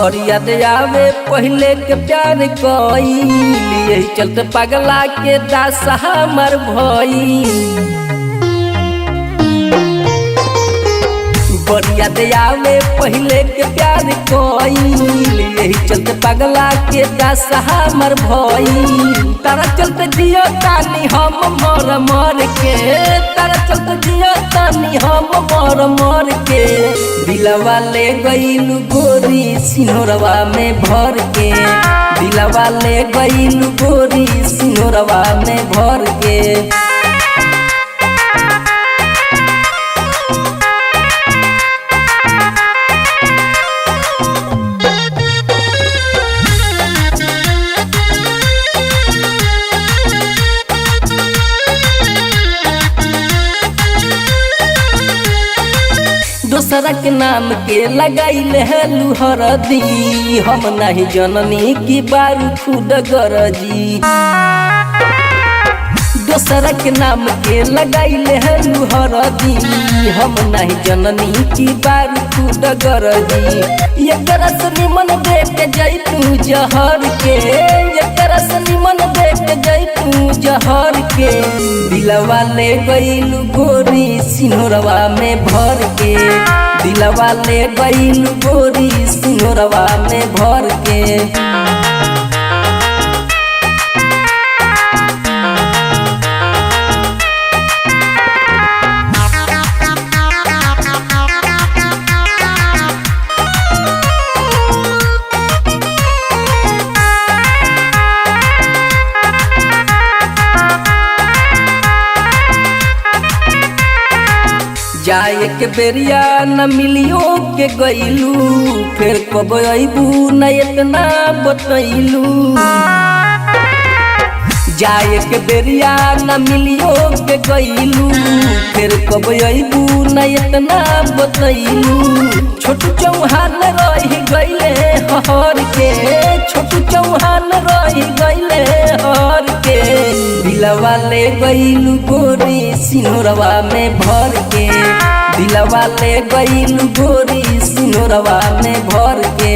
बड़ी याद आवे पहले के प्यार कईल, यही चलते पगला के दासा हमर भइल। बड़ी याद आवे पहले के प्यार कईल, यही चलते पगला के दासा हमर भइल। तारा चलते जियो तानी हम मर मर के, तारा चलते जियो तानी हम मर मर के। दिलवा ले गईल गोरी सिनोरवा में भर के, दिलवा ले गईल गोरी सिनोरवा में भर के। दोसरा के नाम के लगाइले है लुहरदी, हम नहीं जननी की बारू खुद गरजी। दोसरा के नाम के लगाइले है लुहरदी, हम नहीं जननी की बारू खुद गरजी। ये करस निमन देख जैतू जहर के, ये करस निमन देख जैतू जहर के। दिलवा ले गईल गोरी सिनोरवा में भर के, दिलवा ले गईल गोरी सिनोरवा में भर के। जाए के बेरिया न मिलियो के गईलू, फिर कब अबू न इतना बतैलू। जाए के बेरिया न मिलियो के गईलू, फिर कब अबू न इतना बतैलू। छोटू चौहान रही गईले हर के, छोटू चौहान रही गईले हर के। दिलवा ले गईल गोरी सिनोरवा में भर के, दिलवा ले गईल गोरी सिनोरवा में भर के।